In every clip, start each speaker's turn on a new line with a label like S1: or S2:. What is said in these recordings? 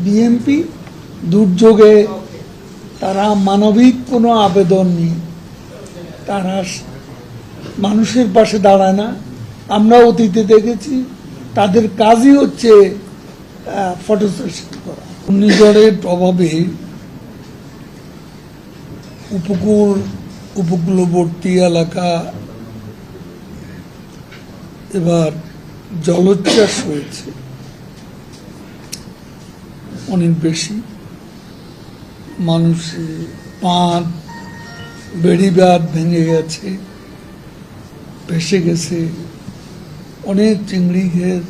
S1: BNP দুর্যোগে তারা মানবিক কোনো আবেদন নেই, তারা মানুষের পাশে দাঁড়ায় না। আমরা অতীতে দেখেছি তাদের কাজই হচ্ছে ফটো সেশন করা। ঘূর্ণিঝড়ের প্রভাবে উপকূলবর্তী এলাকা এবার জলোচ্ছ্বাস হয়েছে অনেক বেশি। মানুষের বাঁধ বেড়িবাঁধ ভেঙে গেছে, ভেসে গেছে। অনেক চিংড়ি ঘের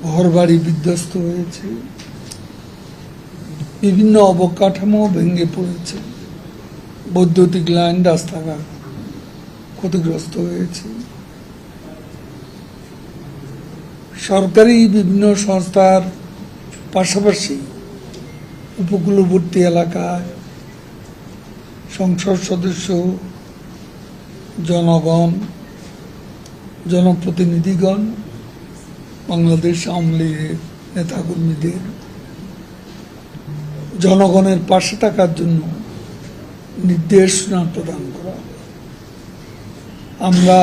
S1: ঘর বাড়ি বিধ্বস্ত হয়েছে, বিভিন্ন অবকাঠামো ভেঙে পড়েছে, বৈদ্যুতিক লাইন রাস্তাঘাট ক্ষতিগ্রস্ত হয়েছে। সরকারি বিভিন্ন সংস্থার পাশাপাশি উপকূলবর্তী এলাকায় সংসদ সদস্য, জনগণ, জনপ্রতিনিধিগণ, বাংলাদেশ আওয়ামী লীগের নেতাকর্মীদের জনগণের পাশে থাকার জন্য নির্দেশনা প্রদান করা। আমরা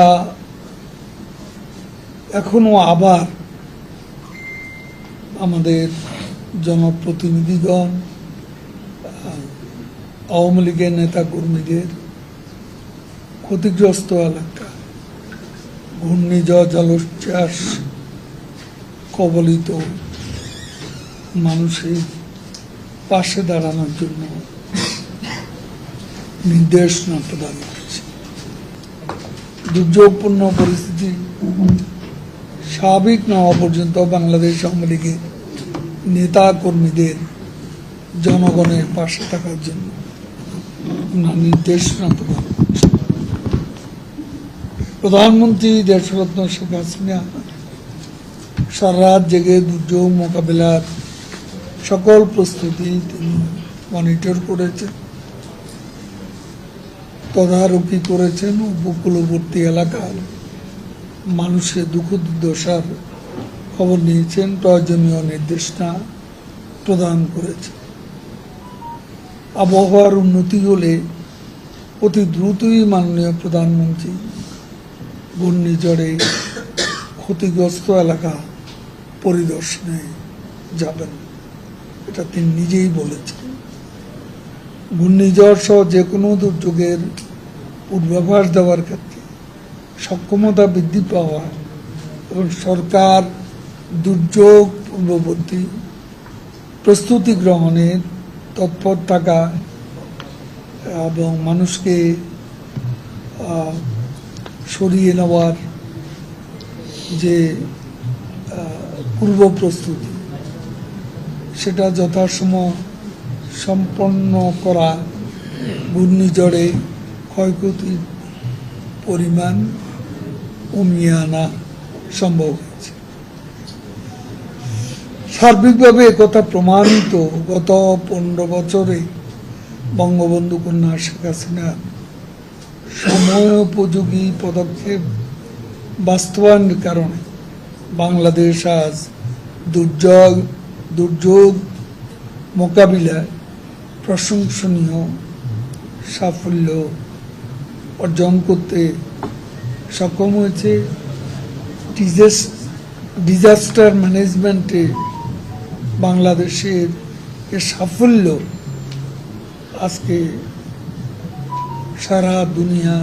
S1: এখনো আবার আমাদের জনপ্রতিনিধিগণ, আওয়ামী লীগের নেতাকর্মীদের ক্ষতিগ্রস্ত এলাকা, ঘূর্ণিঝড় জলোচ্ছ্বাস কবলিত মানুষের পাশে দাঁড়ানোর জন্য নির্দেশনা প্রদান করছে। দুর্যোগপূর্ণ পরিস্থিতি স্বাভাবিক না হওয়া পর্যন্ত বাংলাদেশ আওয়ামী লীগের নেতা কর্মীদের জনগণের পাশে থাকার জন্য নির্দেশনা প্রদান করছে। প্রধানমন্ত্রী দেশরত্ন শেখ হাসিনা সারা রাত জেগে দুর্যোগ মোকাবিলার সকল প্রস্তুতি তিনি মনিটর করেছেন, তদারকি করেছেন। উপকূলবর্তী এলাকার মানুষের দুঃখ দুর্দশার খবর নিয়েছেন, প্রয়োজনীয় নির্দেশনা প্রদান করেছেন। আবহাওয়ার উন্নতি হলে অতি দ্রুতই মাননীয় প্রধানমন্ত্রী ঘূর্ণিঝড়ে ক্ষতিগ্রস্ত এলাকা পরিদর্শনে যাবেন, এটা তিনি নিজেই বলেছেন। ঘূর্ণিঝড় সহ যে কোনো দুর্যোগের পূর্বাভাস দেওয়ার ক্ষেত্রে সক্ষমতা বৃদ্ধি পাওয়া এবং সরকার দুর্যোগ পূর্ববর্তী প্রস্তুতি গ্রহণের তৎপর থাকা এবং মানুষকে সরিয়ে নেওয়ার যে পূর্ব প্রস্তুতি, সেটা যথাসময় সম্পন্ন করা, ঘূর্ণিঝড়ে ক্ষয়ক্ষতির পরিমাণ কমিয়ে আনা সম্ভব হয়েছে। সার্বিকভাবে একথা প্রমাণিত গত 15 বছরে বঙ্গবন্ধু কন্যা শেখ হাসিনার সময়োপযোগী পদক্ষেপ বাস্তবায়নের কারণে বাংলাদেশ আজ দুর্যোগ মোকাবিলায় প্রশংসনীয় সাফল্য অর্জন করতে সক্ষম হয়েছে। ডিজাস্টার ম্যানেজমেন্টে বাংলাদেশের সাফল্য আজকে সারা দুনিয়া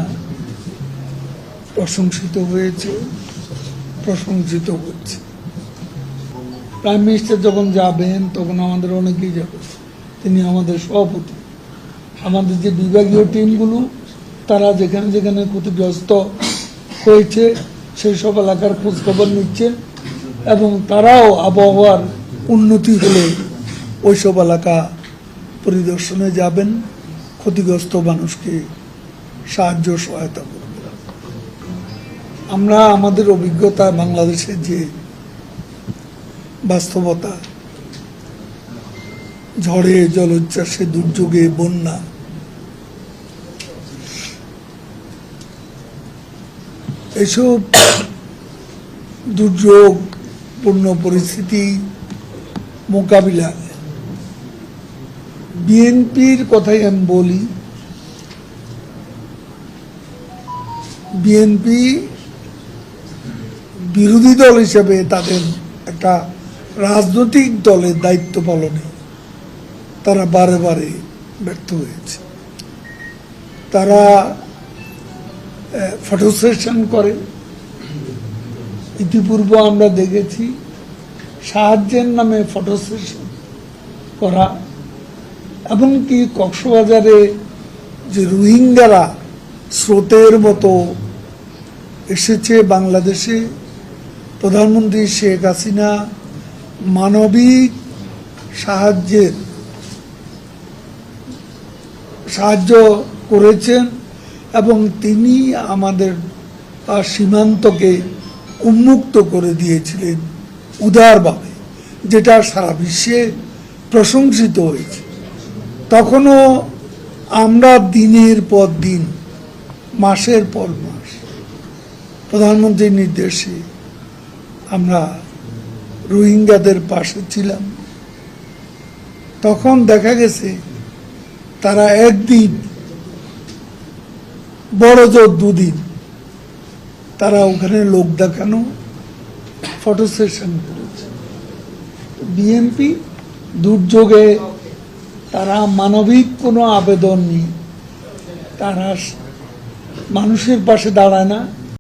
S1: প্রশংসিত হয়েছে, প্রশংসিত হচ্ছে। প্রাইম মিনিস্টার যখন যাবেন তখন আমাদের অনেকেই যাবে, তিনি আমাদের সভাপতি। আমাদের যে বিভাগীয় টিমগুলো তারা যেখানে যেখানে ক্ষতিগ্রস্ত হয়েছে সেই সব এলাকার খোঁজখবর নিচ্ছে এবং তারাও আবহাওয়ার উন্নতি হলে ওইসব এলাকা পরিদর্শনে যাবেন, ক্ষতিগ্রস্ত মানুষকে সাহায্য সহায়তা করবেন। আমরা আমাদের অভিজ্ঞতা, বাংলাদেশের যে বাস্তবতা, ঝড়ে জলোচ্ছ্বাসে দুর্যোগে বন্যা, এসব দুর্যোগপূর্ণ পরিস্থিতি মোকাবিলায় বিএনপির কথাই আমি বলি। বিএনপি বিরোধী দল হিসেবে তাদের একটা রাজনৈতিক দলের দায়িত্ব পালনে তারা বারে বারে ব্যর্থ হয়েছে। তারা ফটো সেশন করে, ইতিপূর্বে আমরা দেখেছি সাহায্যের নামে ফটো সেশন করা, এমনকি কক্সবাজারে যে রোহিঙ্গারা স্রোতের মতো এসেছে বাংলাদেশে, প্রধানমন্ত্রী শেখ হাসিনা মানবিক সাহায্য করেছেন এবং তিনি আমাদের সীমান্তকে উন্মুক্ত করে দিয়েছিলেন উদারভাবে, যেটা সারা বিশ্বে প্রশংসিত হয়েছে। তখনও আমরা দিনের পর দিন, মাসের পর মাস প্রধানমন্ত্রীর নির্দেশে আমরা রোহিঙ্গাদের পাশে ছিলাম। তখন দেখা গেছে তারা একদিন, বড় জোর দুদিন তারা ওখানে লোক দেখানো ফটো সেশন করেছে। বিএনপি দুর্যোগে তারা মানবিক কোনো আবেদন নেই, তারা মানুষের পাশে দাঁড়ায় না,